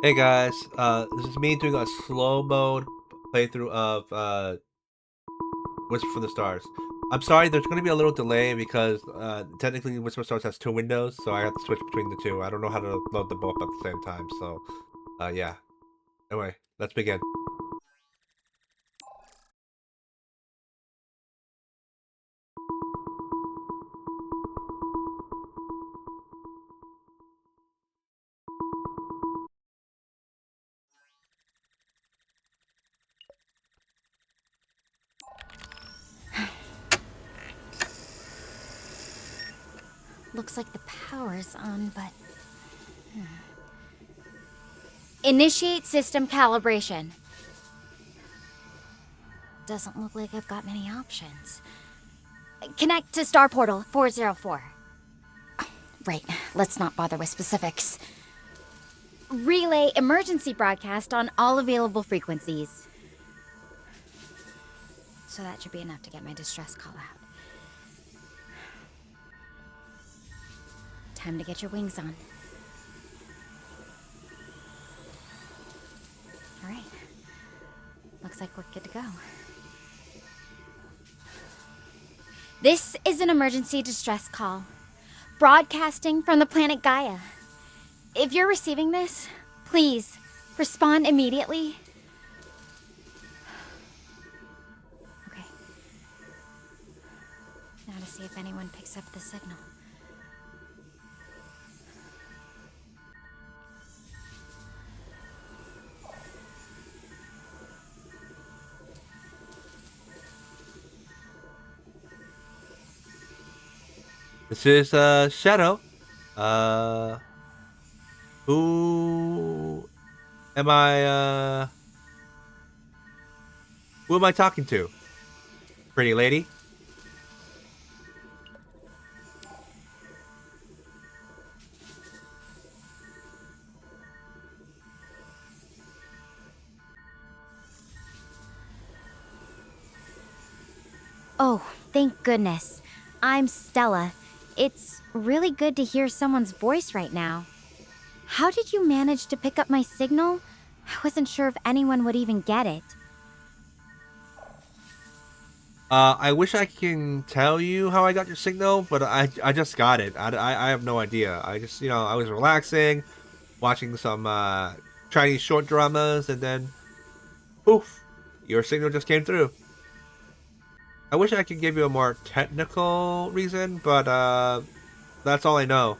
Hey guys, this is me doing a slow mode playthrough of Whisper from the Stars. I'm sorry, there's going to be a little delay because technically Whisper from the Stars has two windows, so I have to switch between the two. I don't know how to load them both at the same time, so yeah. Anyway, let's begin. Looks like the power's on, but... Initiate system calibration. Doesn't look like I've got many options. Connect to Star Portal 404. Right, let's not bother with specifics. Relay emergency broadcast on all available frequencies. So that should be enough to get my distress call out. Time to get your wings on. All right. Looks like we're good to go. This is an emergency distress call, broadcasting from the planet Gaia. If you're receiving this, please respond immediately. Okay. Now to see if anyone picks up the signal. This is Shadow. Uh, who am I? Who am I talking to? Pretty lady. Oh, thank goodness. I'm Stella. It's really good to hear someone's voice right now. How did you manage to pick up my signal? I wasn't sure if anyone would even get it. I wish I can tell you how I got your signal, but I just got it. I have no idea. I just, I was relaxing, watching some Chinese short dramas, and then, poof, your signal just came through. I wish I could give you a more technical reason, but that's all I know.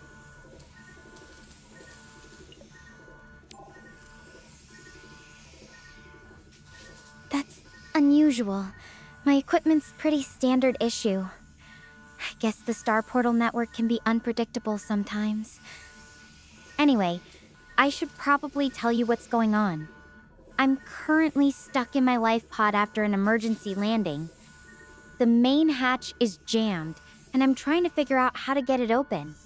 That's unusual. My equipment's pretty standard issue. I guess the Star Portal network can be unpredictable sometimes. Anyway, I should probably tell you what's going on. I'm currently stuck in my life pod after an emergency landing. The main hatch is jammed, and I'm trying to figure out how to get it open.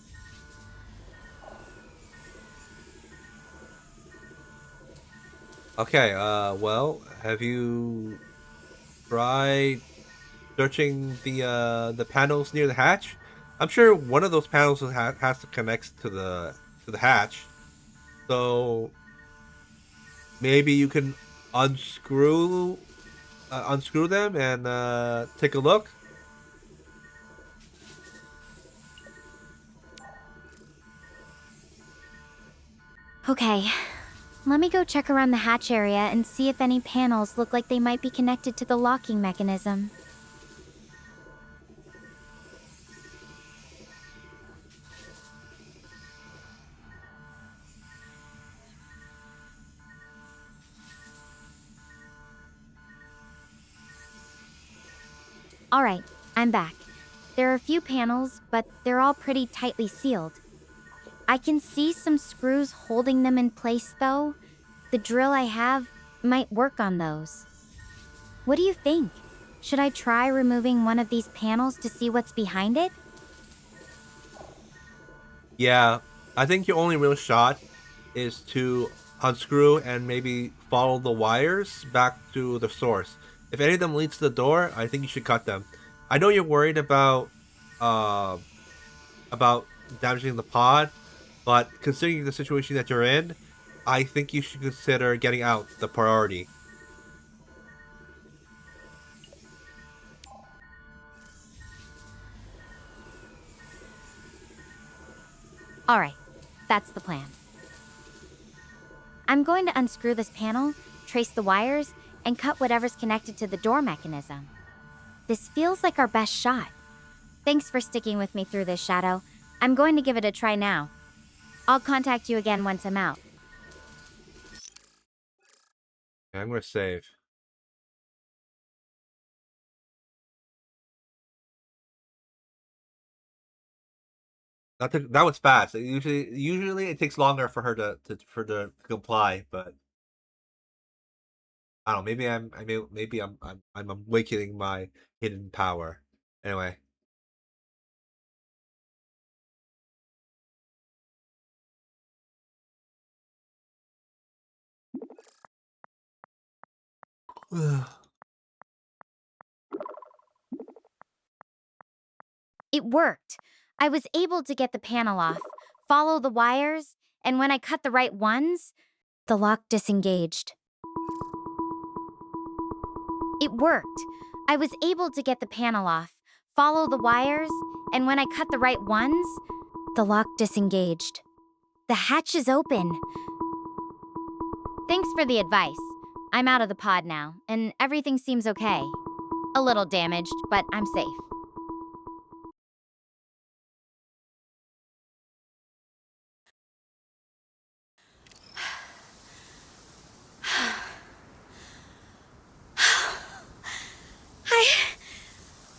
Okay, well, have you tried searching the panels near the hatch? I'm sure one of those panels has to connect to the hatch. So maybe you can unscrew unscrew them and take a look. Okay, let me go check around the hatch area and see if any panels look like they might be connected to the locking mechanism. Alright, I'm back. There are a few panels, but they're all pretty tightly sealed. I can see some screws holding them in place, though. The drill I have might work on those. What do you think? Should I try removing one of these panels to see what's behind it? Yeah, I think your only real shot is to unscrew and maybe follow the wires back to the source. If any of them leads to the door, I think you should cut them. I know you're worried uh, about damaging the pod, but considering the situation that you're in, I think you should consider getting out the priority. Alright, that's the plan. I'm going to unscrew this panel, trace the wires, and cut whatever's connected to the door mechanism. This feels like our best shot. Thanks for sticking with me through this, Shadow. I'm going to give it a try now. I'll contact you again once I'm out. Okay, I'm gonna save. That was fast. Usually it takes longer for her to comply, but I don't know. Maybe I'm awakening my hidden power. Anyway. It worked. I was able to get the panel off, follow the wires, and when I cut the right ones, the lock disengaged. It worked. I was able to get the panel off, follow the wires, and when I cut the right ones, the lock disengaged. The hatch is open. Thanks for the advice. I'm out of the pod now, and everything seems okay. A little damaged, but I'm safe.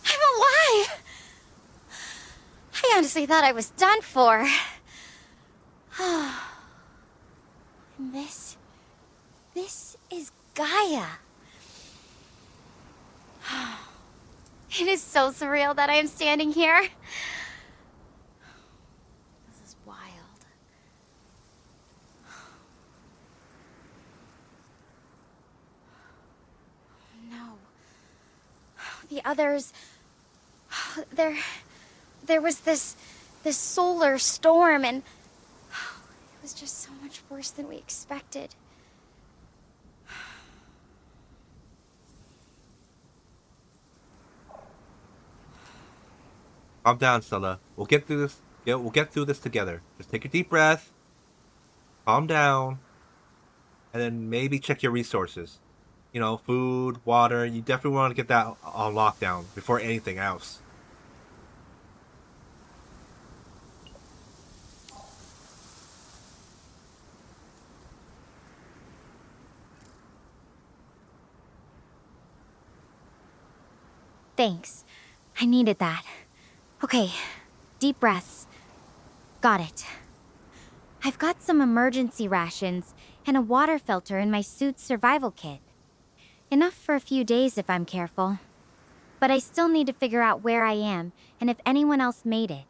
I'm alive! I honestly thought I was done for. And this is Gaia. It is so surreal that I am standing here. This is wild. No. The others... There was this solar storm, and it was just so much worse than we expected. Calm down, Stella. We'll get through this. We'll get through this together. Just take a deep breath. Calm down. And then maybe check your resources. You know, food, water. You definitely want to get that on lockdown before anything else. Thanks. I needed that. Okay, deep breaths. Got it. I've got some emergency rations and a water filter in my suit's survival kit. Enough for a few days if I'm careful. But I still need to figure out where I am and if anyone else made it.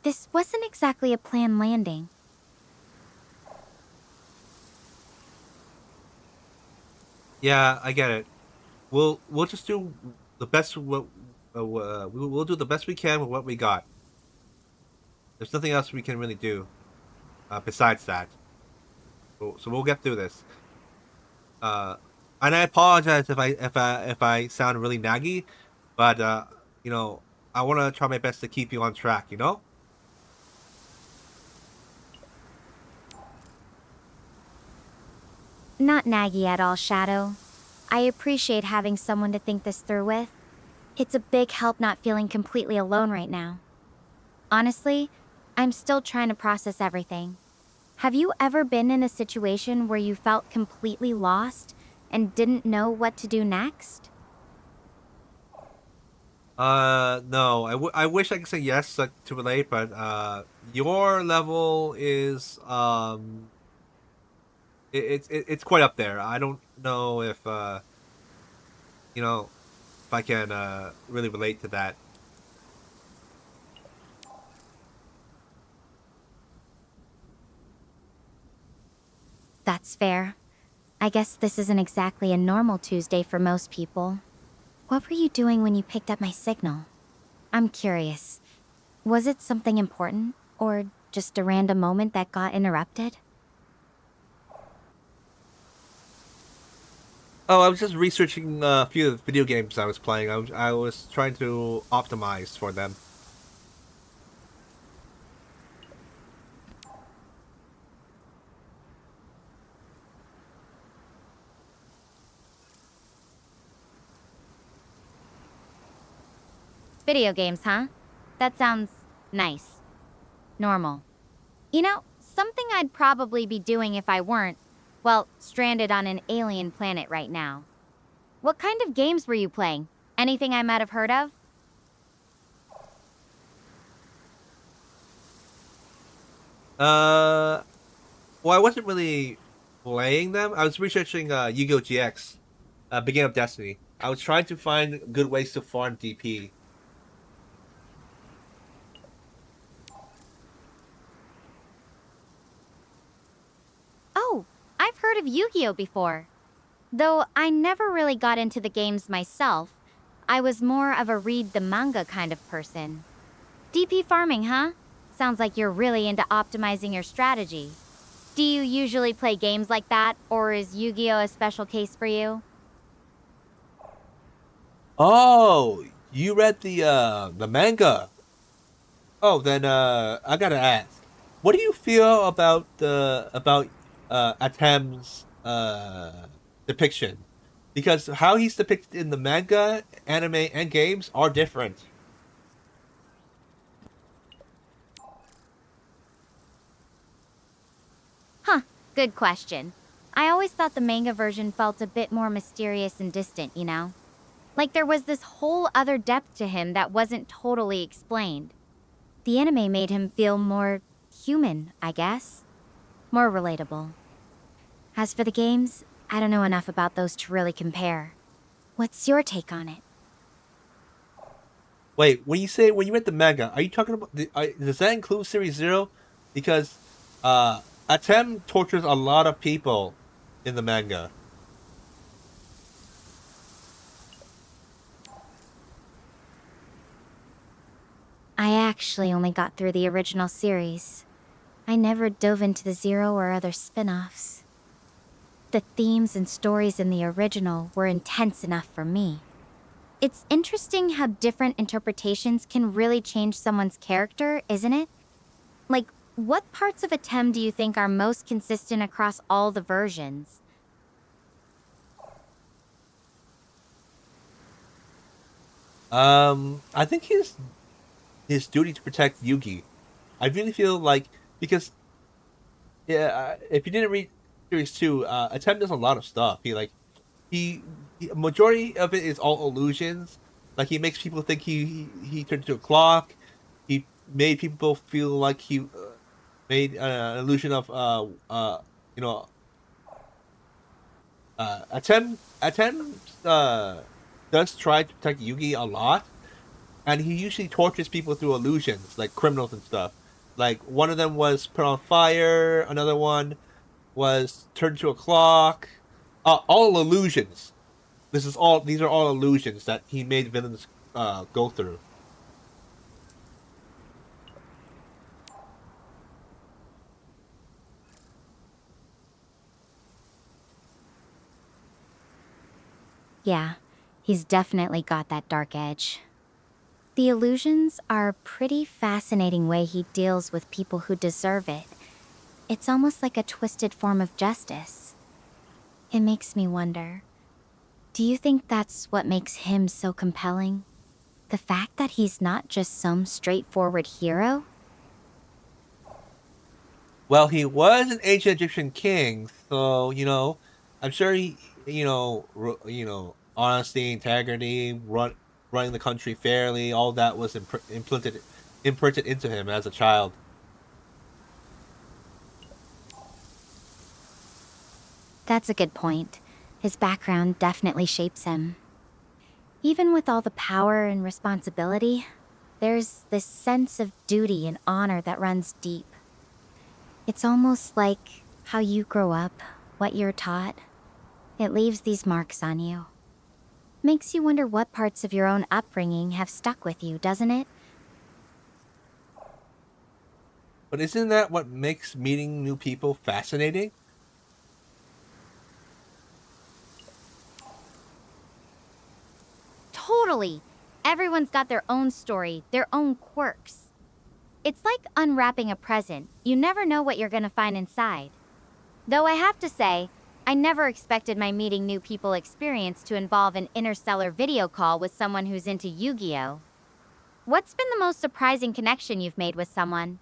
This wasn't exactly a planned landing. Yeah, I get it. We'll just do the best. We'll do the best we can with what we got. There's nothing else we can really do besides that. So we'll get through this. Uh, and I apologize if I sound really naggy, but you know, I want to try my best to keep you on track. You know. Not naggy at all, Shadow. I appreciate having someone to think this through with. It's a big help not feeling completely alone right now. Honestly, I'm still trying to process everything. Have you ever been in a situation where you felt completely lost and didn't know what to do next? No. I wish I could say yes to relate, but your level is it's quite up there. I don't know if you know if I can really relate to that. That's fair. I guess this isn't exactly a normal Tuesday for most people. What were you doing when you picked up my signal? I'm curious. Was it something important, or just a random moment that got interrupted? Oh, I was just researching a few of the video games I was playing. I was trying to optimize for them. Video games, huh? That sounds nice. Normal. You know, something I'd probably be doing if I weren't, well, stranded on an alien planet right now. What kind of games were you playing? Anything I might have heard of? Uh, well, I wasn't really playing them. I was researching Yu-Gi-Oh! GX, Beginning of Destiny. I was trying to find good ways to farm DP. Oh, I've heard of Yu-Gi-Oh before. Though I never really got into the games myself. I was more of a read the manga kind of person. DP farming, huh? Sounds like you're really into optimizing your strategy. Do you usually play games like that, or is Yu-Gi-Oh a special case for you? Oh, you read the manga? Oh, then I gotta ask, what do you feel about Atem's depiction? Because how he's depicted in the manga, anime, and games are different. Huh, good question. I always thought the manga version felt a bit more mysterious and distant, you know? Like there was this whole other depth to him that wasn't totally explained. The anime made him feel more human, I guess. More relatable. As for the games, I don't know enough about those to really compare. What's your take on it? Wait, when you read the manga, are you talking about does that include Series Zero? Because Atem tortures a lot of people in the manga. I actually only got through the original series. I never dove into the Zero or other spin offs. The themes and stories in the original were intense enough for me. It's interesting how different interpretations can really change someone's character, isn't it? Like, what parts of Atem do you think are most consistent across all the versions? I think his duty to protect Yugi. I really feel like because yeah, if you didn't read series two, Atem does a lot of stuff. Majority of it is all illusions. Like he makes people think he turned into a clock. He made people feel like he made an illusion of you know Atem does try to protect Yugi a lot, and he usually tortures people through illusions, like criminals and stuff. Like one of them was put on fire. Another one was turned to a clock. All illusions. These are all illusions that he made villains go through. Yeah, he's definitely got that dark edge. The illusions are a pretty fascinating way he deals with people who deserve it. It's almost like a twisted form of justice. It makes me wonder, do you think that's what makes him so compelling? The fact that he's not just some straightforward hero? Well, he was an ancient Egyptian king, so I'm sure honesty, integrity, running the country fairly, all that was imprinted into him as a child. That's a good point. His background definitely shapes him. Even with all the power and responsibility, there's this sense of duty and honor that runs deep. It's almost like how you grow up, what you're taught. It leaves these marks on you. Makes you wonder what parts of your own upbringing have stuck with you, doesn't it? But isn't that what makes meeting new people fascinating? Totally. Everyone's got their own story, their own quirks. It's like unwrapping a present. You never know what you're gonna find inside. Though I have to say, I never expected my meeting new people experience to involve an interstellar video call with someone who's into Yu-Gi-Oh! What's been the most surprising connection you've made with someone?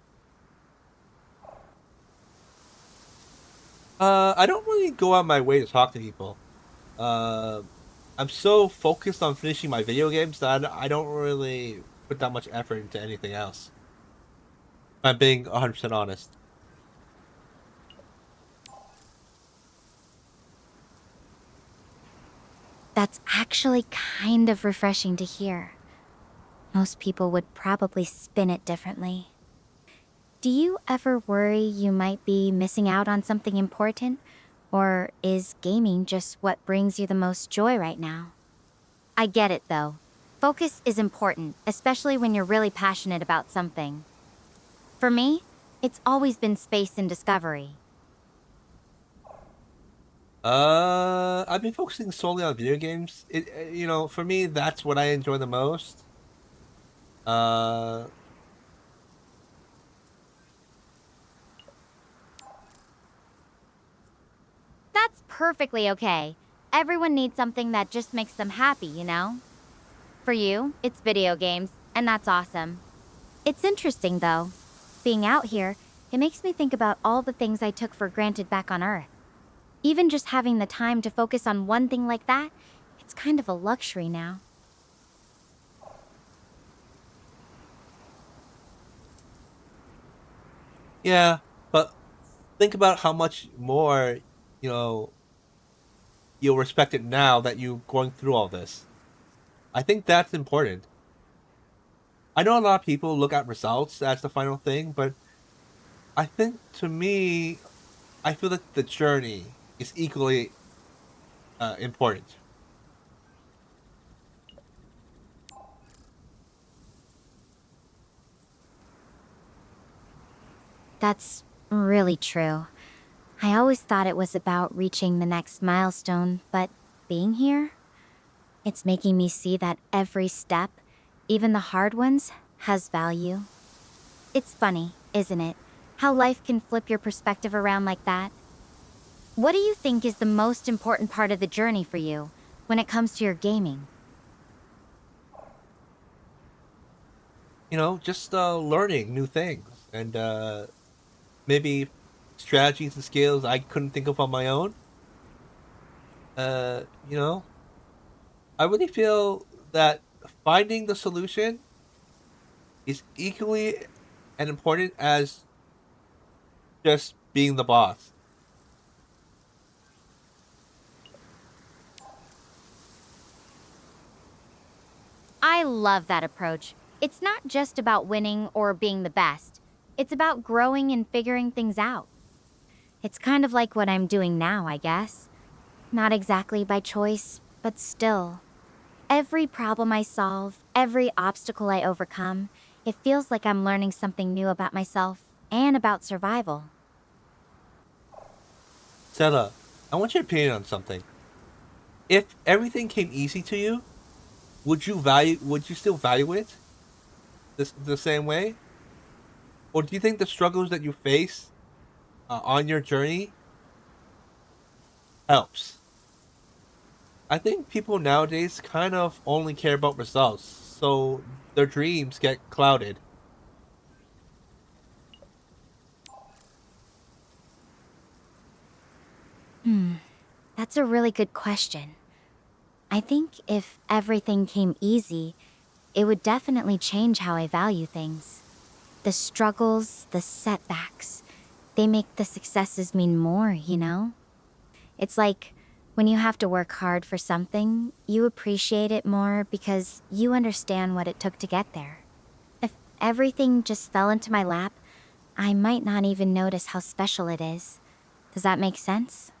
I don't really go out my way to talk to people. Uh, I'm so focused on finishing my video games that I don't really put that much effort into anything else. If I'm being 100% honest. That's actually kind of refreshing to hear. Most people would probably spin it differently. Do you ever worry you might be missing out on something important? Or is gaming just what brings you the most joy right now? I get it though. Focus is important, especially when you're really passionate about something. For me, it's always been space and discovery. I've been focusing solely on video games. For me, that's what I enjoy the most. Uh, That's perfectly okay. Everyone needs something that just makes them happy, you know? For you, it's video games, and that's awesome. It's interesting, though. Being out here, it makes me think about all the things I took for granted back on Earth. Even just having the time to focus on one thing like that, it's kind of a luxury now. yeah, but think about how much more, you know, you'll respect it now that you're going through all this. I think that's important. I know a lot of people look at results as the final thing, but I think to me, I feel that the journey is equally important. That's really true. I always thought it was about reaching the next milestone, but being here, it's making me see that every step, even the hard ones, has value. It's funny, isn't it? How life can flip your perspective around like that. What do you think is the most important part of the journey for you when it comes to your gaming? Just learning new things and maybe strategies and skills I couldn't think of on my own. Uh, you know, I really feel that finding the solution is equally and important as just being the boss. I love that approach. It's not just about winning or being the best. It's about growing and figuring things out. It's kind of like what I'm doing now, I guess. Not exactly by choice, but still. Every problem I solve, every obstacle I overcome, it feels like I'm learning something new about myself and about survival. Stella, I want your opinion on something. If everything came easy to you, would you still value it the same way? Or do you think the struggles that you face on your journey helps? I think people nowadays kind of only care about results, so their dreams get clouded. That's a really good question. I think if everything came easy, it would definitely change how I value things. The struggles, the setbacks, they make the successes mean more, you know? It's like when you have to work hard for something, you appreciate it more because you understand what it took to get there. If everything just fell into my lap, I might not even notice how special it is. Does that make sense?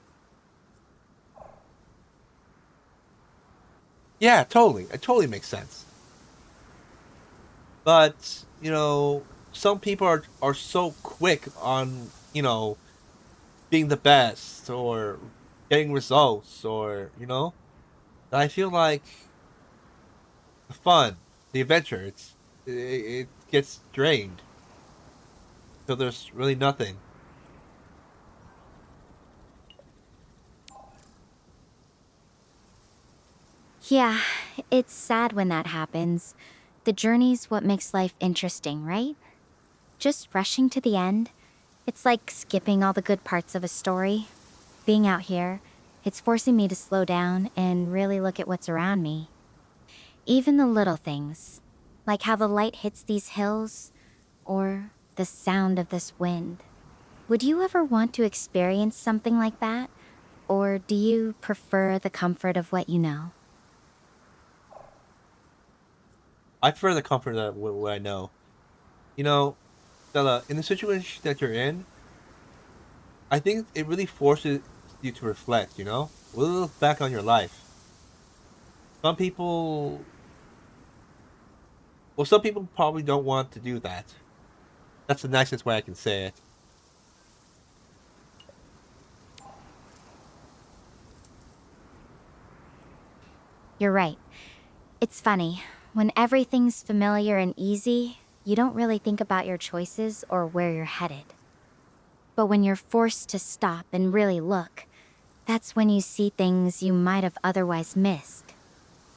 Yeah, totally. It totally makes sense. But, some people are so quick on, being the best or getting results or, that I feel like the fun, the adventure. It gets drained. So there's really nothing. Yeah, it's sad when that happens. The journey's what makes life interesting, right? Just rushing to the end, it's like skipping all the good parts of a story. Being out here, it's forcing me to slow down and really look at what's around me. Even the little things, like how the light hits these hills, or the sound of this wind. Would you ever want to experience something like that? Or do you prefer the comfort of what you know? I prefer the comfort of what I know. You know, Stella, in the situation that you're in, I think it really forces you to reflect. Look back on your life. Some people, well, some people probably don't want to do that. That's the nicest way I can say it. You're right. It's funny. When everything's familiar and easy, you don't really think about your choices or where you're headed. But when you're forced to stop and really look, that's when you see things you might have otherwise missed.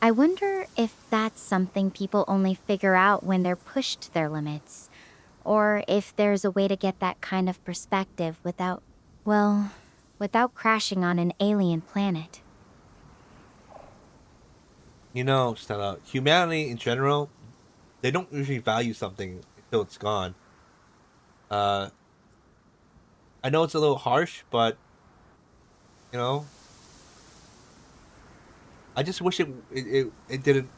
I wonder if that's something people only figure out when they're pushed to their limits, or if there's a way to get that kind of perspective without crashing on an alien planet. Stella, humanity in general, they don't usually value something until it's gone. Uh, I know it's a little harsh, but you know, I just wish it didn't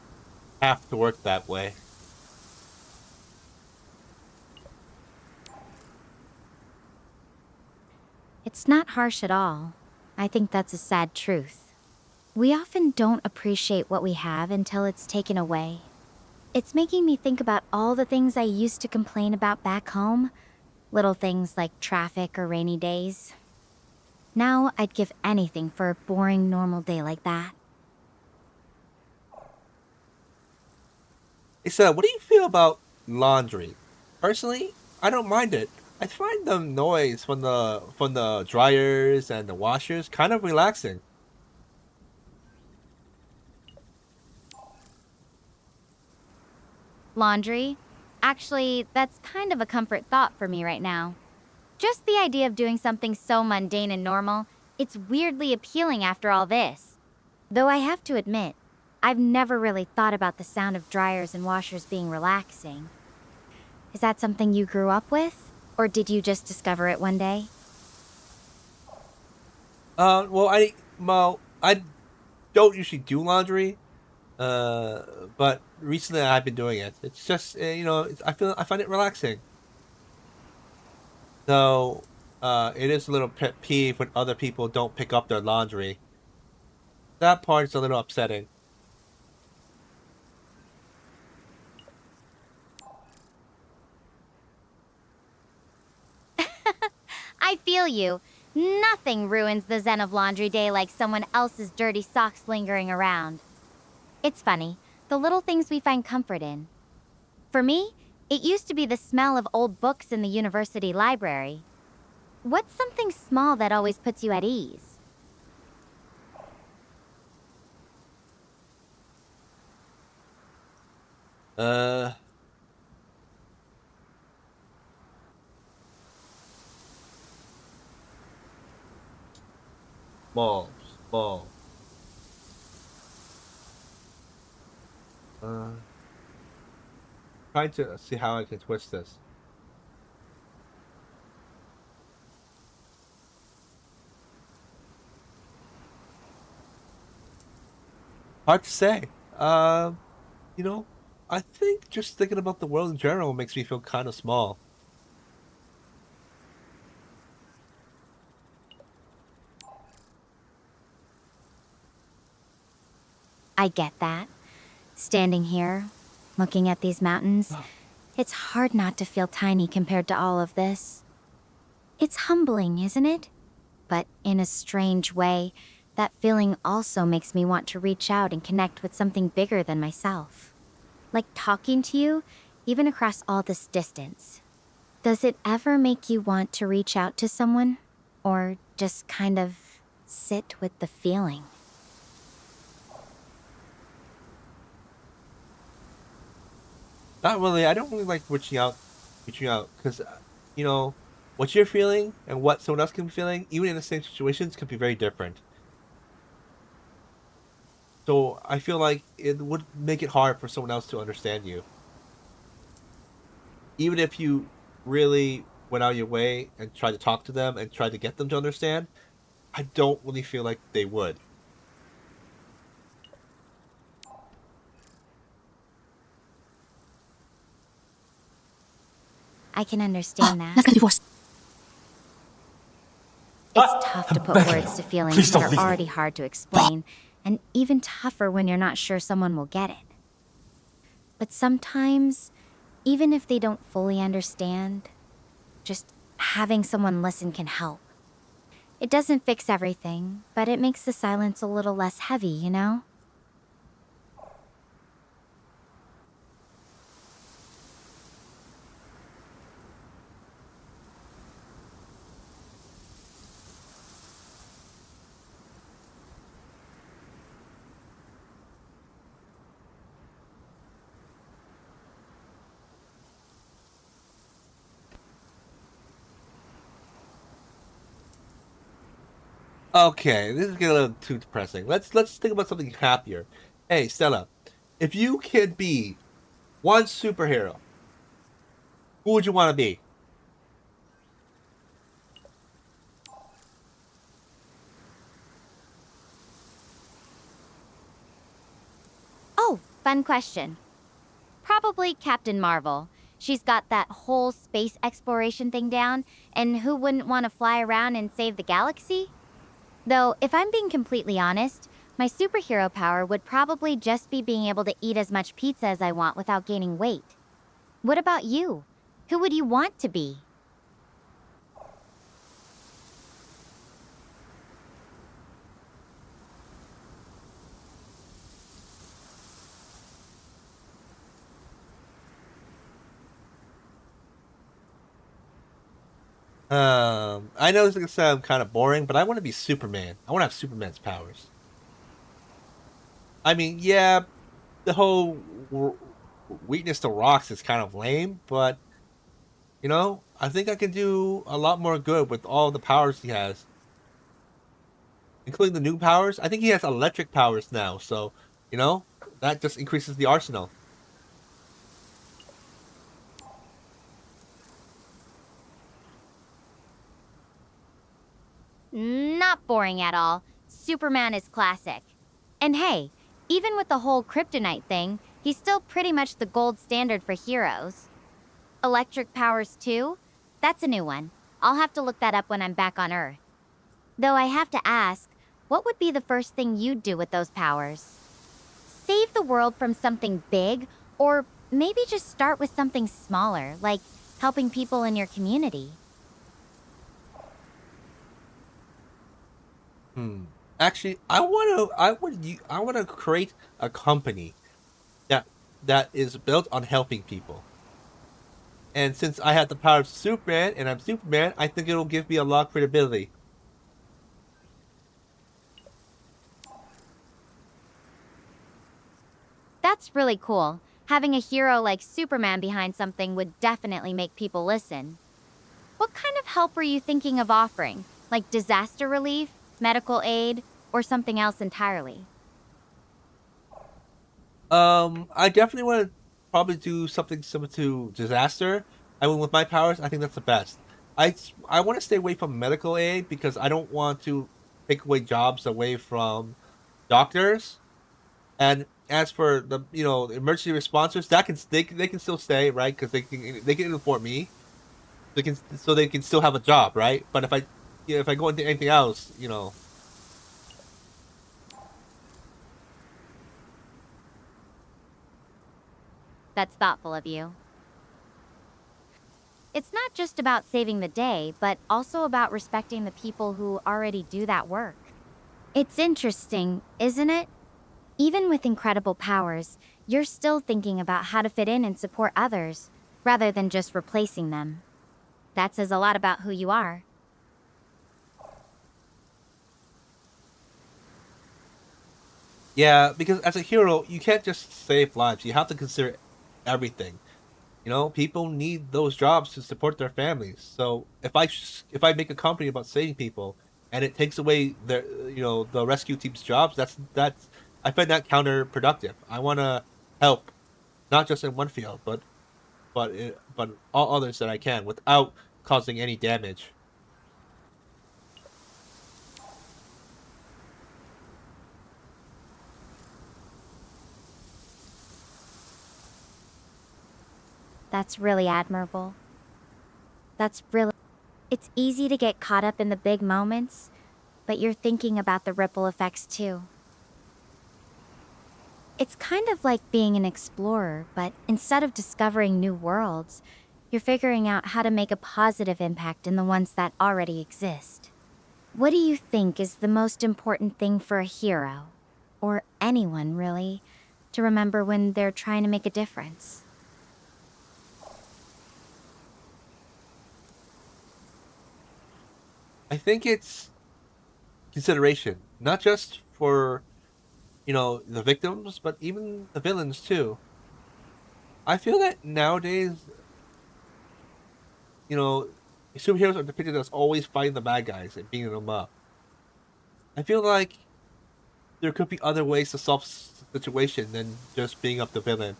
have to work that way. It's not harsh at all. I think that's a sad truth. We often don't appreciate what we have until it's taken away. It's making me think about all the things I used to complain about back home. Little things like traffic or rainy days. Now I'd give anything for a boring normal day like that. Hey, Stella, what do you feel about laundry? Personally, I don't mind it. I find the noise from the dryers and the washers kind of relaxing. Laundry? Actually, that's kind of a comfort thought for me right now. Just the idea of doing something so mundane and normal, it's weirdly appealing after all this. Though I have to admit, I've never really thought about the sound of dryers and washers being relaxing. Is that something you grew up with? Or did you just discover it one day? I don't usually do laundry, but recently I've been doing it. It's just I find it relaxing. Though, it is a little pet peeve when other people don't pick up their laundry. That part is a little upsetting. I feel you. Nothing ruins the zen of laundry day like someone else's dirty socks lingering around. It's funny, the little things we find comfort in. For me, it used to be the smell of old books in the university library. What's something small that always puts you at ease? Uh, small, small. Uh, Trying to see how I can twist this. Hard to say. Um, you know, I think just thinking about the world in general makes me feel kind of small. I get that. Standing here, looking at these mountains, it's hard not to feel tiny compared to all of this. It's humbling, isn't it? But in a strange way, that feeling also makes me want to reach out and connect with something bigger than myself. like talking to you, even across all this distance. Does it ever make you want to reach out to someone? Or just kind of sit with the feeling? Not really. I don't really like reaching out, because you know what you're feeling and what someone else can be feeling, even in the same situations, can be very different. So I feel like it would make it hard for someone else to understand you, even if you really went out of your way and tried to talk to them and tried to get them to understand. I don't really feel like they would. I can understand that. Let's get divorced. It's tough to put Becky, words to feelings please that don't are leave me. already hard to explain, and even tougher when you're not sure someone will get it. But sometimes, even if they don't fully understand, just having someone listen can help. It doesn't fix everything, but it makes the silence a little less heavy, you know? Okay, this is getting a little too depressing. Let's think about something happier. Hey, Stella, if you could be one superhero, who would you want to be? Oh, fun question. Probably Captain Marvel. She's got that whole space exploration thing down, and who wouldn't want to fly around and save the galaxy? Though, if I'm being completely honest, my superhero power would probably just be being able to eat as much pizza as I want without gaining weight. What about you? Who would you want to be? I know this is gonna sound kind of boring, but I want to be Superman. I want to have Superman's powers. I mean, yeah, the whole weakness to rocks is kind of lame, but I think I can do a lot more good with all the powers he has, including the new powers. I think he has electric powers now, so you know that just increases the arsenal. Not boring at all. Superman is classic. And hey, even with the whole kryptonite thing, he's still pretty much the gold standard for heroes. Electric powers too? That's a new one. I'll have to look that up when I'm back on Earth. Though I have to ask, what would be the first thing you'd do with those powers? Save the world from something big, or maybe just start with something smaller, like helping people in your community. Actually, I want to create a company that that is built on helping people. And since I have the power of Superman and I'm Superman, I think it'll give me a lot of credibility. That's really cool. Having a hero like Superman behind something would definitely make people listen. What kind of help were you thinking of offering? Like disaster relief, medical aid, or something else entirely? I definitely want to probably do something similar to disaster. I mean, with my powers, I think that's the best. I want to stay away from medical aid because I don't want to take away jobs away from doctors. And as for the emergency responders, they can still stay, right? Because they can inform me. They can still have a job, right? But if I go into anything else, That's thoughtful of you. It's not just about saving the day, but also about respecting the people who already do that work. It's interesting, isn't it? Even with incredible powers, You're still thinking about how to fit in and support others, rather than just replacing them. That says a lot about who you are. Yeah, because as a hero, you can't just save lives. You have to consider everything. You know, people need those jobs to support their families. So if I make a company about saving people and it takes away their the rescue team's jobs, that's I find that counterproductive. I want to help not just in one field, but all others that I can without causing any damage. That's really admirable. That's really. It's easy to get caught up in the big moments, but you're thinking about the ripple effects too. It's kind of like being an explorer, but instead of discovering new worlds, you're figuring out how to make a positive impact in the ones that already exist. What do you think is the most important thing for a hero, or anyone really, to remember when they're trying to make a difference? I think it's consideration, not just for the victims, but even the villains too. I feel that nowadays, you know, superheroes are depicted as always fighting the bad guys and beating them up. I feel like there could be other ways to solve the situation than just being up the villain.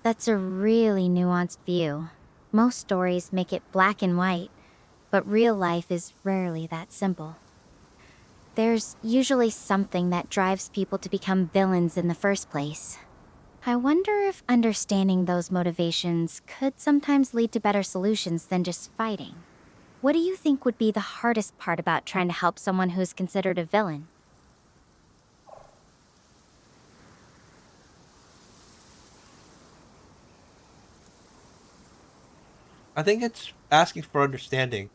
That's a really nuanced view. Most stories make it black and white, but real life is rarely that simple. There's usually something that drives people to become villains in the first place. I wonder if understanding those motivations could sometimes lead to better solutions than just fighting. What do you think would be the hardest part about trying to help someone who's considered a villain? I think it's asking for understanding.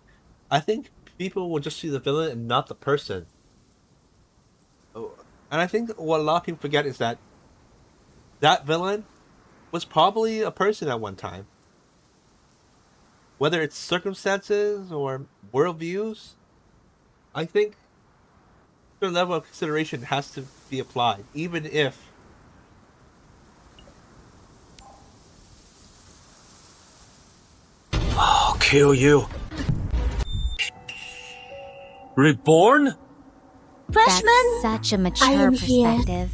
I think people will just see the villain and not the person. Oh, and I think what a lot of people forget is that that villain was probably a person at one time. Whether it's circumstances or worldviews, I think their level of consideration has to be applied, even if I'll kill you. Reborn? That's Freshman, such a I mature am here. perspective.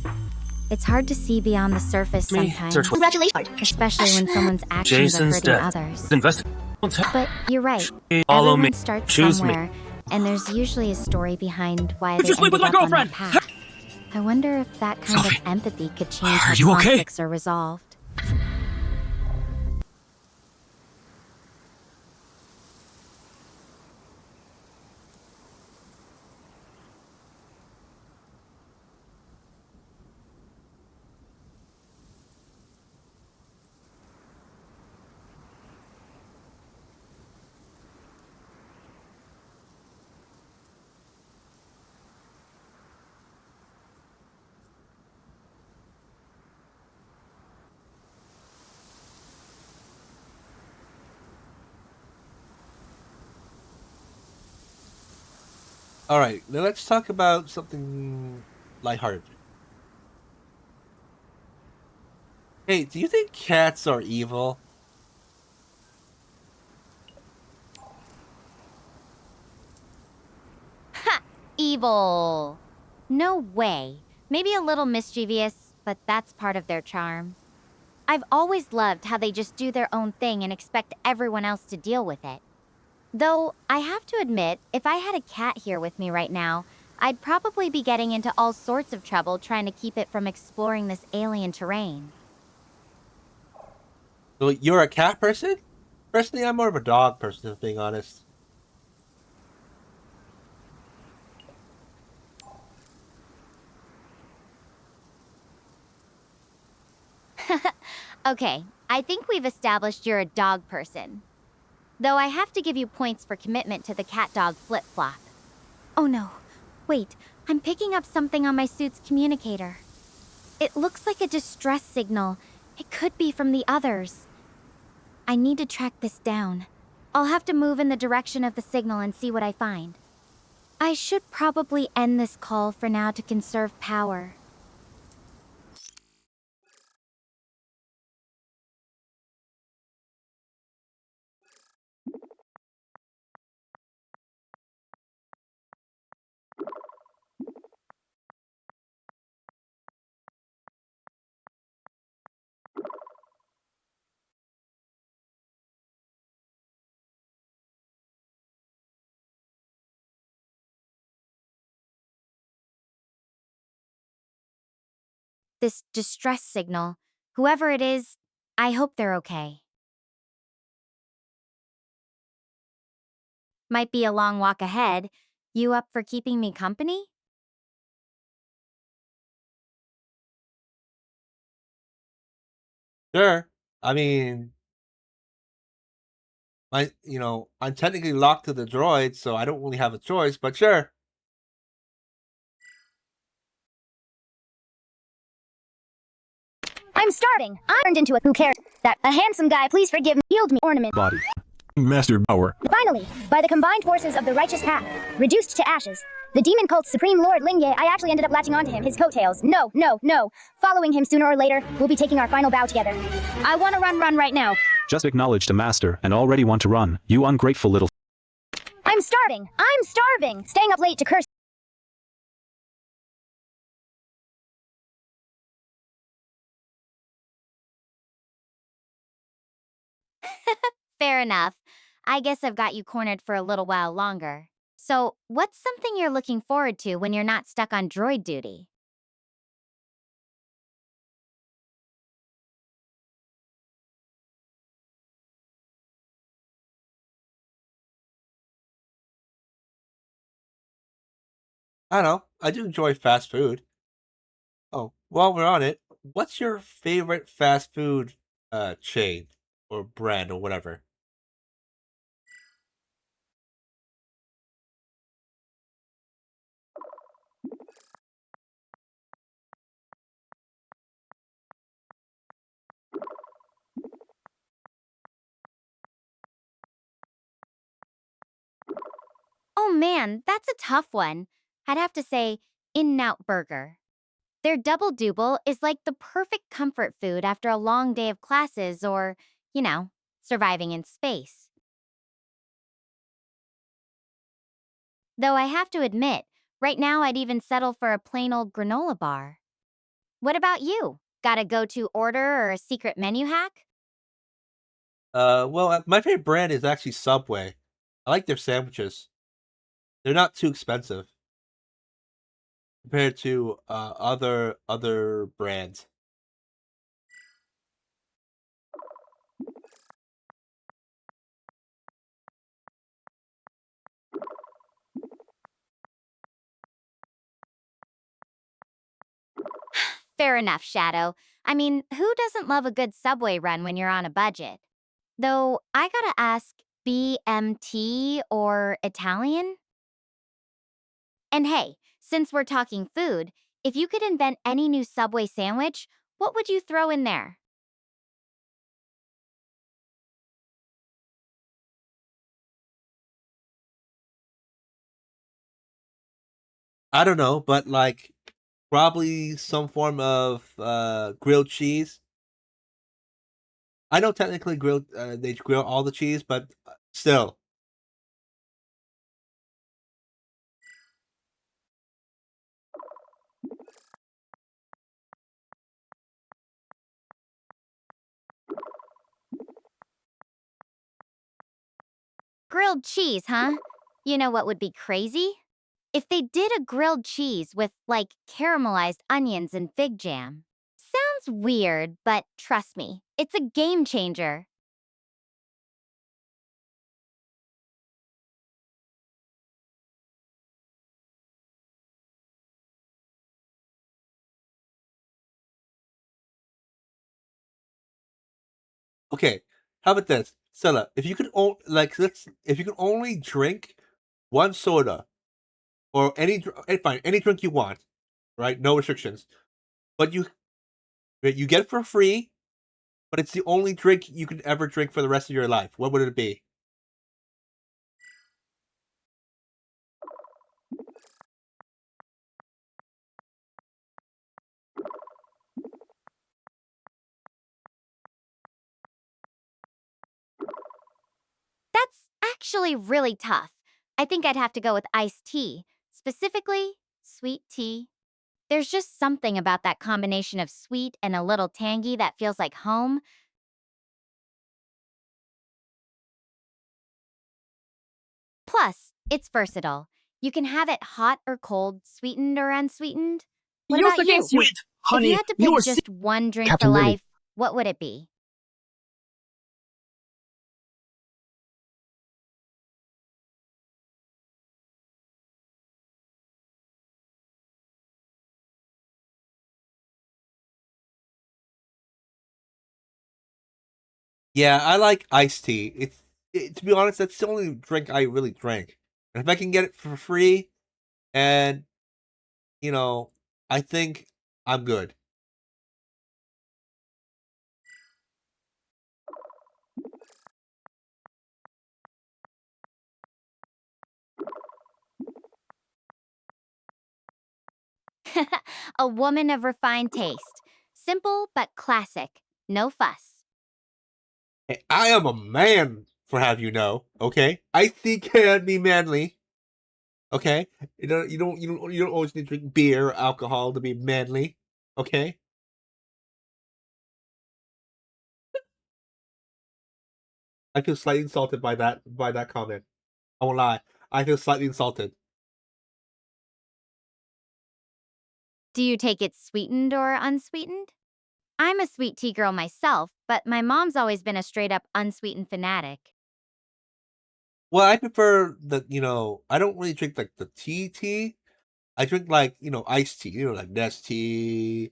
It's hard to see beyond the surface Me, sometimes, search- Congratulations. especially when someone's actions Jason's are hurting death. others. Investigate. But you're right. Follow Everyone me. starts Choose me. somewhere, and there's usually a story behind why Did they you sleep ended with my up on that girlfriend? path. I wonder if that kind Sophie, of empathy could change are how you okay? conflicts are resolved. all right, now let's talk about something lighthearted. Hey, do you think cats are evil? Ha! Evil! No way. Maybe a little mischievous, but that's part of their charm. I've always loved how they just do their own thing and expect everyone else to deal with it. Though, I have to admit, if I had a cat here with me right now, I'd probably be getting into all sorts of trouble trying to keep it from exploring this alien terrain. So you're a cat person? Personally, I'm more of a dog person, if being honest. Okay, I think we've established you're a dog person. Though I have to give you points for commitment to the cat-dog flip-flop. Oh no. Wait, I'm picking up something on my suit's communicator. It looks like a distress signal. It could be from the others. I need to track this down. I'll have to move in the direction of the signal and see what I find. I should probably end this call for now to conserve power. This distress signal, whoever it is, I hope they're okay. Might be a long walk ahead. You up for keeping me company? Sure. I mean, I'm technically locked to the droid, so I don't really have a choice, but sure. I'm starving. I turned into a who cares that a handsome guy, please forgive me, healed me ornament. Body. Master power. Finally, by the combined forces of the righteous path, reduced to ashes, the demon cult's supreme lord Lingye, I actually ended up latching onto him, his coattails. No, no, no. Following him sooner or later, we'll be taking our final bow together. I want to run right now. Just acknowledged a master and already want to run, you ungrateful little. I'm starving. I'm starving. Staying up late to curse. Fair enough. I guess I've got you cornered for a little while longer. So, what's something you're looking forward to when you're not stuck on droid duty? I don't know. I do enjoy fast food. Oh, while we're on it, what's your favorite fast food chain or brand or whatever? Oh man, that's a tough one. I'd have to say In-N-Out Burger. Their double double is like the perfect comfort food after a long day of classes or, you know, surviving in space. Though I have to admit, right now I'd even settle for a plain old granola bar. What about you? Got a go-to order or a secret menu hack? Well, my favorite brand is actually Subway. I like their sandwiches. They're not too expensive compared to other brands. Fair enough, Shadow. I mean, who doesn't love a good subway run when you're on a budget? Though, I gotta ask, BMT or Italian? And hey, since we're talking food, if you could invent any new Subway sandwich, what would you throw in there? I don't know, but like probably some form of grilled cheese. I know technically grilled they grill all the cheese, but still. Grilled cheese, huh? You know what would be crazy? If they did a grilled cheese with, like, caramelized onions and fig jam. Sounds weird, but trust me, it's a game changer. Okay, How about this, Stella? If you could if you could only drink one soda or fine, any drink you want, right? No restrictions, but you get it for free, but it's the only drink you can ever drink for the rest of your life. What would it be? That's actually really tough. I think I'd have to go with iced tea, specifically sweet tea. There's just something about that combination of sweet and a little tangy that feels like home. Plus, it's versatile. You can have it hot or cold, sweetened or unsweetened. What about you? Sweet, If honey, you had to you pick are just one drink Captain for Lily. life, what would it be? Yeah, I like iced tea. To be honest, that's the only drink I really drink. And if I can get it for free, and you know, I think I'm good. A woman of refined taste. Simple but classic. No fuss. Hey, I am a man, for have you know. Okay, iced tea can be manly. Okay, you don't always need to drink beer or alcohol to be manly. Okay. I feel slightly insulted by that comment. I won't lie. I feel slightly insulted. Do you take it sweetened or unsweetened? I'm a sweet tea girl myself, but my mom's always been a straight up unsweetened fanatic. Well, I prefer I don't really drink like the tea. I drink like, iced tea, like Nestea,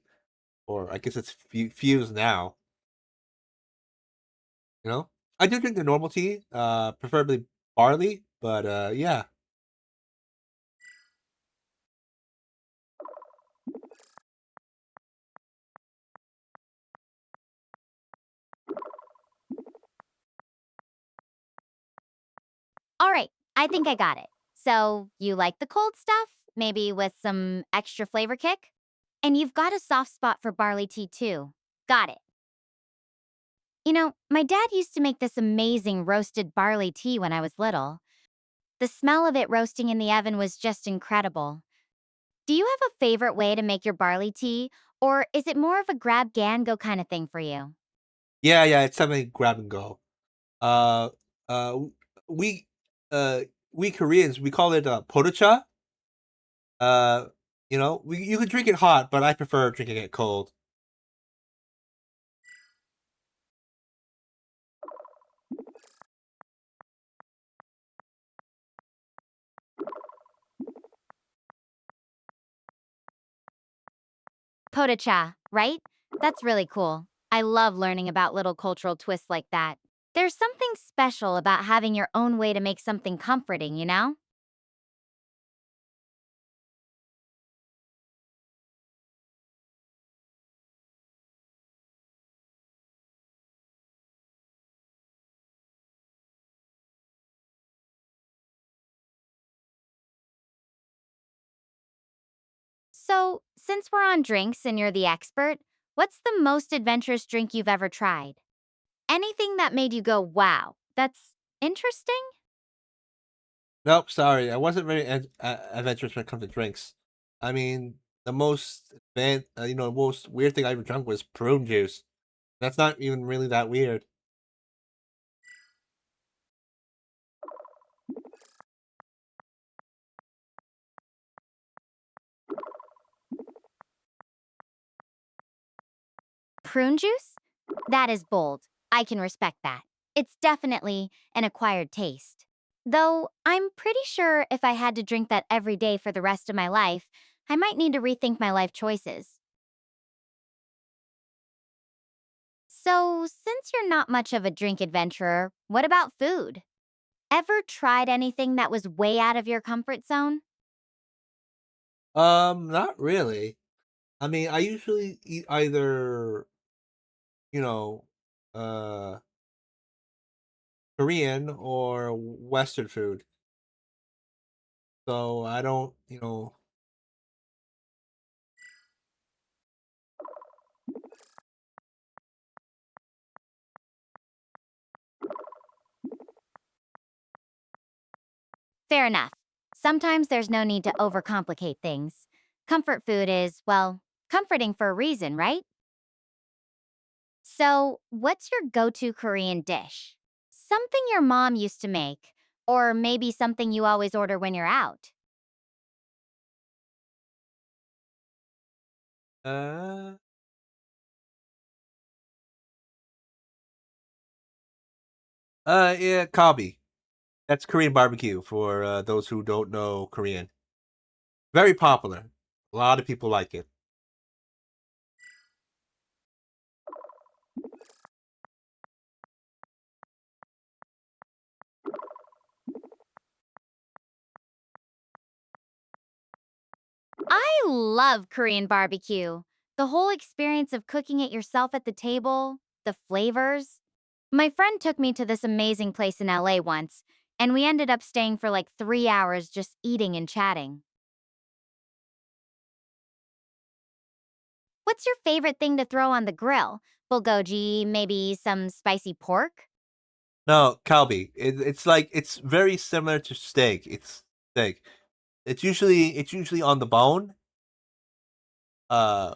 or I guess it's Fuse now, you know? I do drink the normal tea, preferably barley, but yeah. All right, I think I got it. So, you like the cold stuff? Maybe with some extra flavor kick? And you've got a soft spot for barley tea too. Got it. You know, my dad used to make this amazing roasted barley tea when I was little. The smell of it roasting in the oven was just incredible. Do you have a favorite way to make your barley tea, or is it more of a grab go kind of thing for you? Yeah, it's something grab and go. Uh, uh, we, uh, we Koreans, we call it podacha. Uh, you can drink it hot, but I prefer drinking it cold. Podacha, right? That's really cool. I love learning about little cultural twists like that. There's something special about having your own way to make something comforting, you know? So, since we're on drinks and you're the expert, what's the most adventurous drink you've ever tried? Anything that made you go, wow, that's interesting? Nope, sorry, I wasn't very adventurous when it comes to drinks. I mean, the most weird thing I ever drunk was prune juice. That's not even really that weird. Prune juice? That is bold. I can respect that. It's definitely an acquired taste. Though I'm pretty sure if I had to drink that every day for the rest of my life, I might need to rethink my life choices. So, since you're not much of a drink adventurer, what about food? Ever tried anything that was way out of your comfort zone? Not really. I mean, I usually eat either, you know, uh, Korean or Western food. So I don't, Fair enough. Sometimes there's no need to overcomplicate things. Comfort food is, well, comforting for a reason, right? So, what's your go to Korean dish? Something your mom used to make, or maybe something you always order when you're out? uh, yeah, Kalbi. That's Korean barbecue for those who don't know Korean. Very popular. A lot of people like it. I love Korean barbecue. The whole experience of cooking it yourself at the table, the flavors. My friend took me to this amazing place in LA once, and we ended up staying for like 3 hours just eating and chatting. What's your favorite thing to throw on the grill? Bulgogi, maybe some spicy pork? No, Kalbi. It's like it's very similar to steak. It's steak. It's usually on the bone. Uh,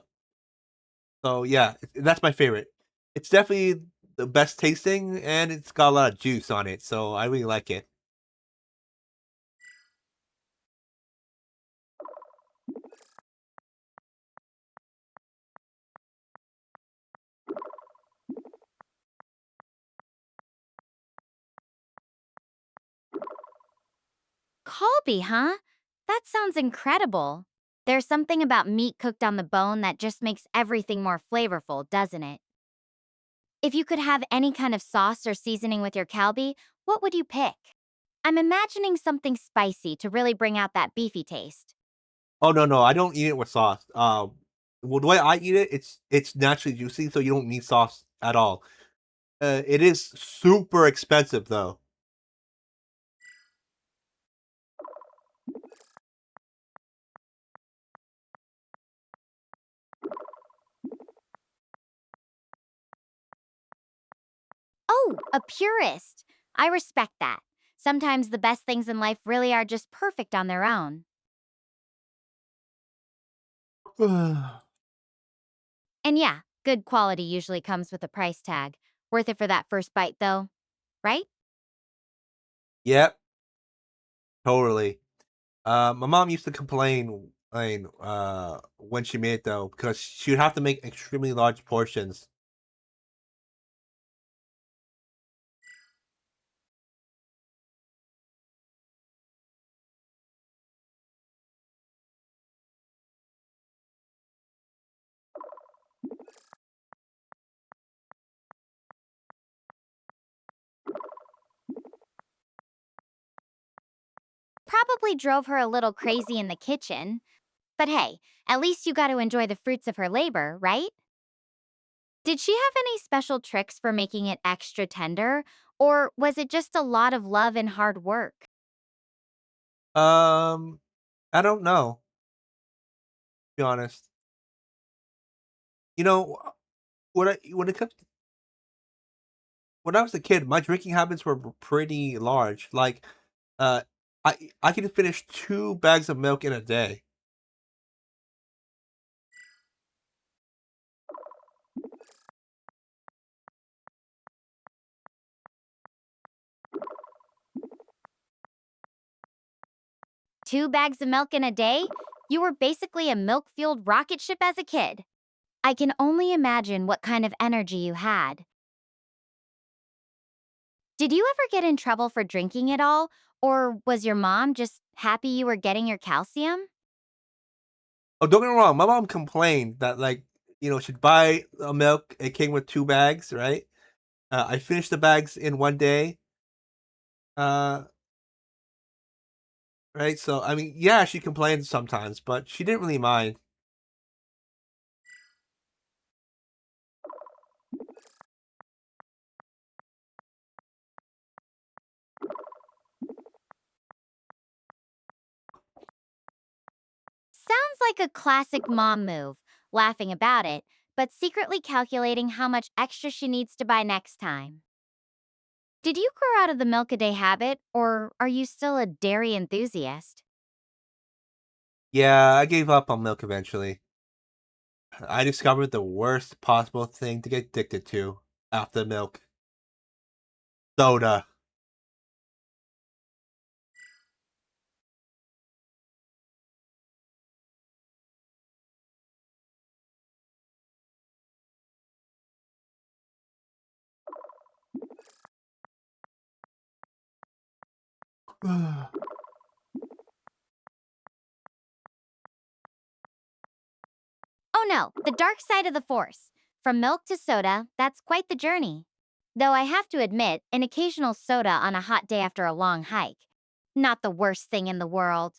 so yeah, that's my favorite. It's definitely the best tasting, and it's got a lot of juice on it, so I really like it. Kalbi, huh? That sounds incredible. There's something about meat cooked on the bone that just makes everything more flavorful, doesn't it? If you could have any kind of sauce or seasoning with your kalbi, what would you pick? I'm imagining something spicy to really bring out that beefy taste. Oh no, no, I don't eat it with sauce. Well, the way I eat it, it's naturally juicy, so you don't need sauce at all. It is super expensive though. Oh, a purist. I respect that. Sometimes the best things in life really are just perfect on their own. And yeah, good quality usually comes with a price tag. Worth it for that first bite, though, right? Yep, totally. My mom used to complain, when she made it though, because she would have to make extremely large portions. Probably drove her a little crazy in the kitchen. But hey, at least you got to enjoy the fruits of her labor, right? Did she have any special tricks for making it extra tender? Or was it just a lot of love and hard work? Um, I don't know, to be honest. You know, when it comes when I was a kid, my drinking habits were pretty large. Like, uh, I could finish 2 bags of milk in a day. 2 bags of milk in a day? You were basically a milk fueled rocket ship as a kid. I can only imagine what kind of energy you had. Did you ever get in trouble for drinking at all? Or was your mom just happy you were getting your calcium? Oh, don't get me wrong, my mom complained that, like, should buy a milk. It came with 2 bags, right? I finished the bags in one day. Uh, right. So I mean, yeah, she complains sometimes, but she didn't really mind. Sounds like a classic mom move, laughing about it, but secretly calculating how much extra she needs to buy next time. Did you grow out of the milk a day habit, or are you still a dairy enthusiast? Yeah, I gave up on milk eventually. I discovered the worst possible thing to get addicted to after milk: soda. Oh no, the dark side of the force. From milk to soda, that's quite the journey. Though I have to admit, an occasional soda on a hot day after a long hike. Not the worst thing in the world.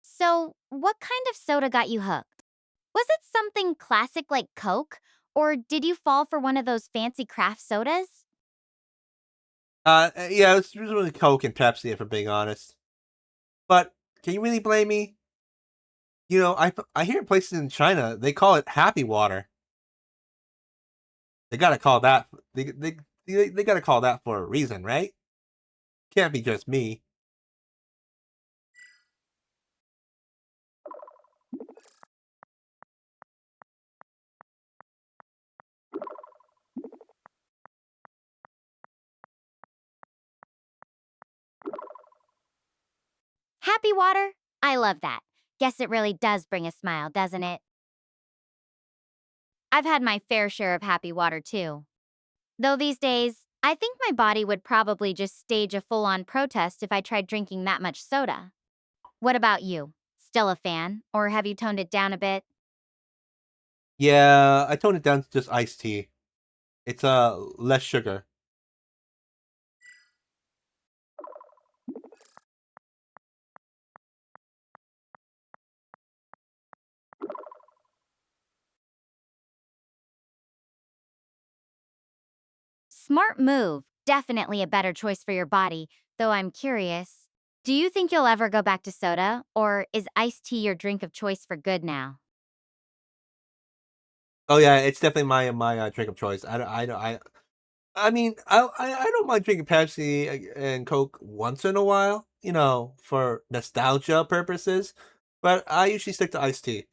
So, what kind of soda got you hooked? Was it something classic like Coke? Or did you fall for one of those fancy craft sodas? Yeah, it's usually Coke and Pepsi, if I'm being honest. But can you really blame me? I hear places in China they call it happy water. They gotta call that. They gotta call that for a reason, right? Can't be just me. Happy water? I love that. Guess it really does bring a smile, doesn't it? I've had my fair share of happy water too. Though these days, I think my body would probably just stage a full on protest if I tried drinking that much soda. What about you? Still a fan? Or have you toned it down a bit? Yeah, I toned it down to just iced tea. It's less sugar. Smart move. Definitely a better choice for your body, though I'm curious. Do you think you'll ever go back to soda, or is iced tea your drink of choice for good now? Oh yeah, it's definitely my drink of choice. I mean, I don't mind drinking Pepsi and Coke once in a while, for nostalgia purposes, but I usually stick to iced tea.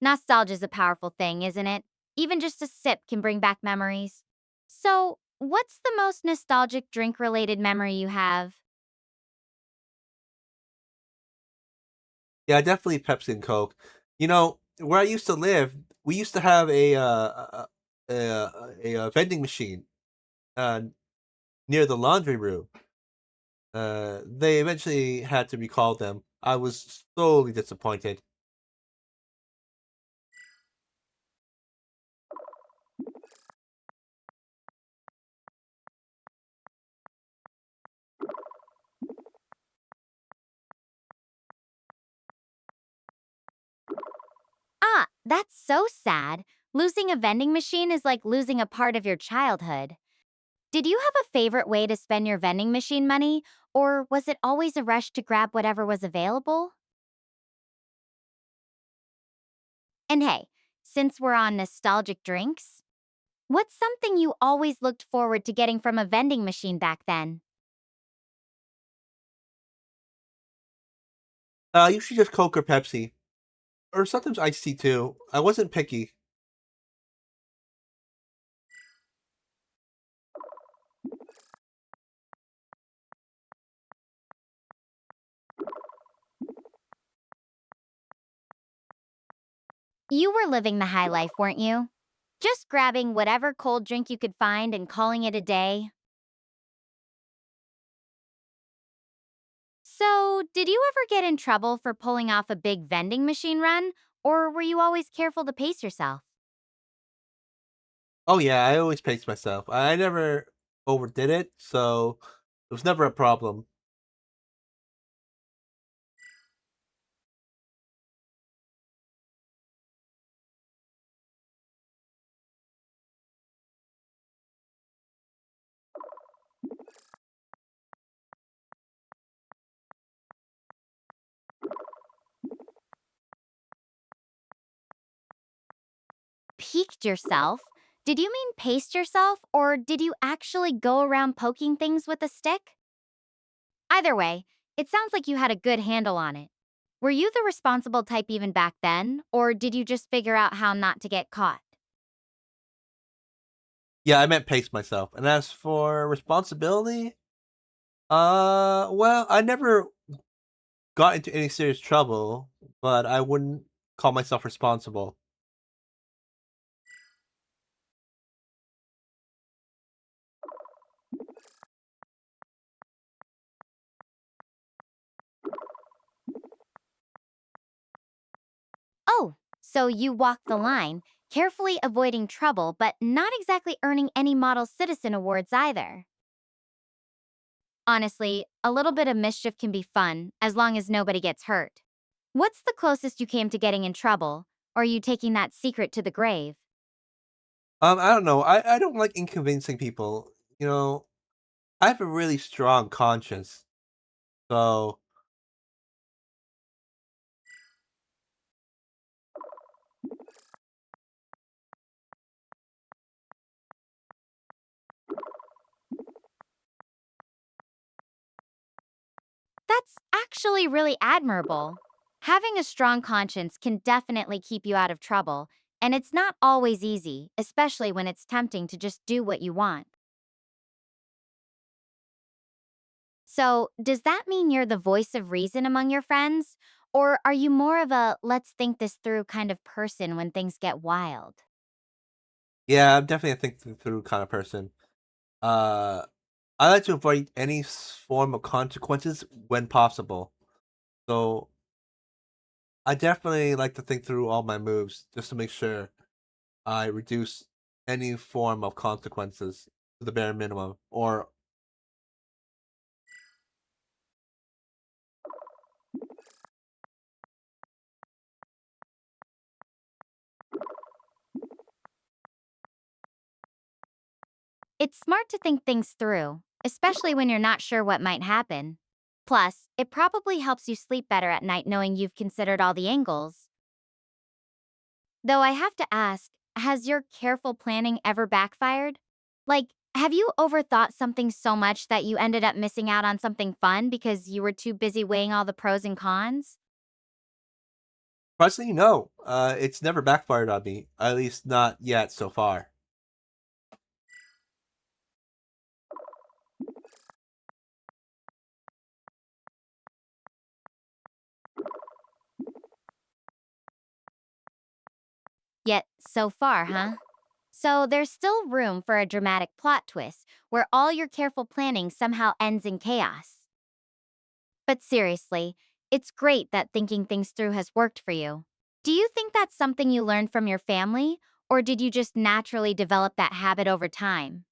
Nostalgia's a powerful thing, isn't it? Even just a sip can bring back memories. So, what's the most nostalgic drink related memory you have? Yeah, definitely Pepsi and Coke. Where I used to live, we used to have a vending machine uh, near the laundry room. They eventually had to recall them. I was sorely disappointed. Ah, that's so sad. Losing a vending machine is like losing a part of your childhood. Did you have a favorite way to spend your vending machine money, or was it always a rush to grab whatever was available? And hey, since we're on nostalgic drinks, what's something you always looked forward to getting from a vending machine back then? Usually just Coke or Pepsi, or sometimes iced tea too. I wasn't picky. You were living the high life, weren't you? Just grabbing whatever cold drink you could find and calling it a day. So, did you ever get in trouble for pulling off a big vending machine run, or were you always careful to pace yourself? Oh yeah, I always pace myself. I never overdid it, so it was never a problem. Peeked yourself? Did you mean paced yourself, or did you actually go around poking things with a stick? Either way, it sounds like you had a good handle on it. Were you the responsible type even back then, or did you just figure out how not to get caught? Yeah, I meant pace myself. And as for responsibility, well, I never got into any serious trouble, but I wouldn't call myself responsible. Oh, so you walked the line, carefully avoiding trouble, but not exactly earning any Model Citizen awards either. Honestly, a little bit of mischief can be fun, as long as nobody gets hurt. What's the closest you came to getting in trouble? Or are you taking that secret to the grave? I don't know. I don't like inconveniencing people. You know, I have a really strong conscience, so That's actually really admirable. Having a strong conscience can definitely keep you out of trouble, and it's not always easy, especially when it's tempting to just do what you want. So, does that mean you're the voice of reason among your friends? Or are you more of a let's think this through kind of person when things get wild? yeah, I'm definitely a think through kind of person. Uh, I like to avoid any form of consequences when possible. So I definitely like to think through all my moves just to make sure I reduce any form of consequences to the bare minimum. Or It's smart to think things through, especially when you're not sure what might happen. Plus, it probably helps you sleep better at night knowing you've considered all the angles. Though I have to ask, has your careful planning ever backfired? Like, have you overthought something so much that you ended up missing out on something fun because you were too busy weighing all the pros and cons? personally, no. It's never backfired on me. At least not yet so far. Yet, so far, huh? So there's still room for a dramatic plot twist where all your careful planning somehow ends in chaos. But seriously, it's great that thinking things through has worked for you. Do you think that's something you learned from your family, or did you just naturally develop that habit over time?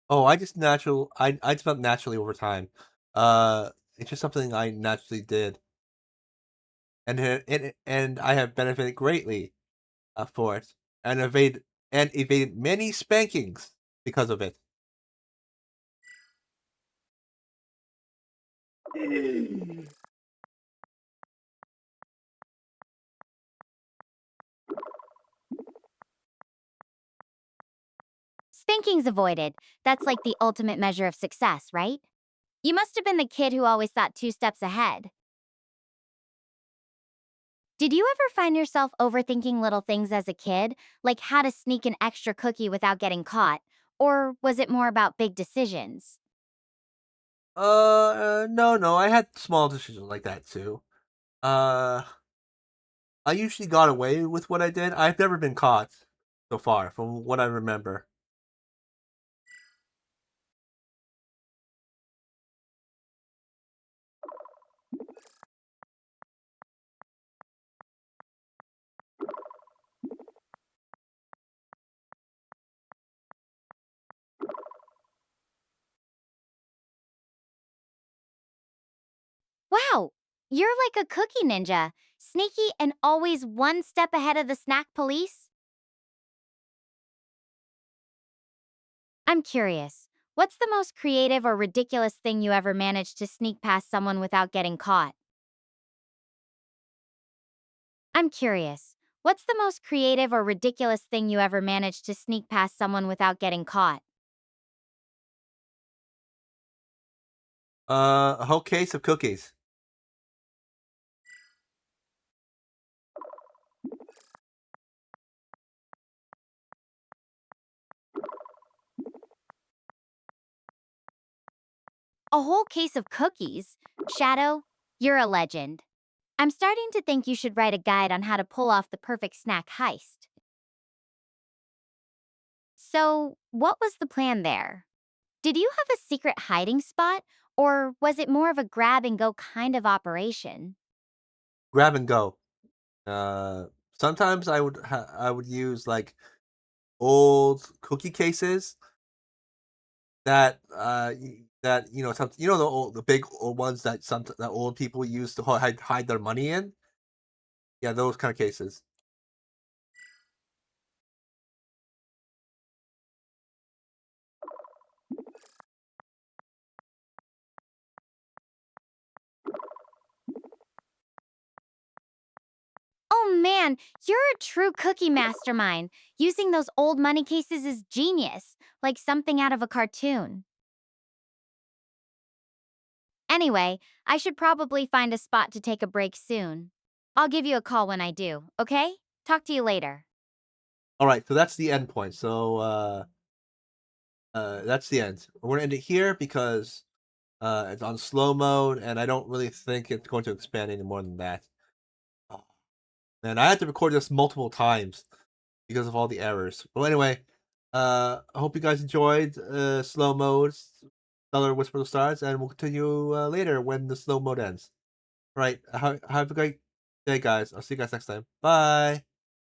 Oh, I developed naturally over time. It's just something I naturally did, and I have benefited greatly for it, and evaded many spankings because of it. Spankings avoided. That's like the ultimate measure of success, right? You must have been the kid who always thought two steps ahead. Did you ever find yourself overthinking little things as a kid, like how to sneak an extra cookie without getting caught? Or was it more about big decisions? No, no, I had small decisions like that too. Uh, I usually got away with what I did. I've never been caught so far, from what I remember. Wow, you're like a cookie ninja, sneaky and always one step ahead of the snack police. I'm curious, what's the most creative or ridiculous thing you ever managed to sneak past someone without getting caught? I'm curious, what's the most creative or ridiculous thing you ever managed to sneak past someone without getting caught? A whole case of cookies. A whole case of cookies? Shadow, you're a legend. I'm starting to think you should write a guide on how to pull off the perfect snack heist. So, what was the plan there? Did you have a secret hiding spot, or was it more of a grab and go kind of operation? Grab and go. Sometimes I would use like old cookie cases that that some the big old ones that that old people use to hide their money in. Yeah, those kind of cases. Oh man, you're a true cookie mastermind. Using those old money cases is genius, like something out of a cartoon. Anyway, I should probably find a spot to take a break soon. I'll give you a call when I do, okay? Talk to you later. All right, so that's the end point. So that's the end. We're gonna end it here because it's on slow mode, and I don't really think it's going to expand any more than that. Oh, and I had to record this multiple times because of all the errors. Well, anyway, I hope you guys enjoyed slow mode, Stellar Whisper of the Stars, and we'll continue later when the slow mode ends. All right, have a great day, guys. I'll see you guys next time. Bye.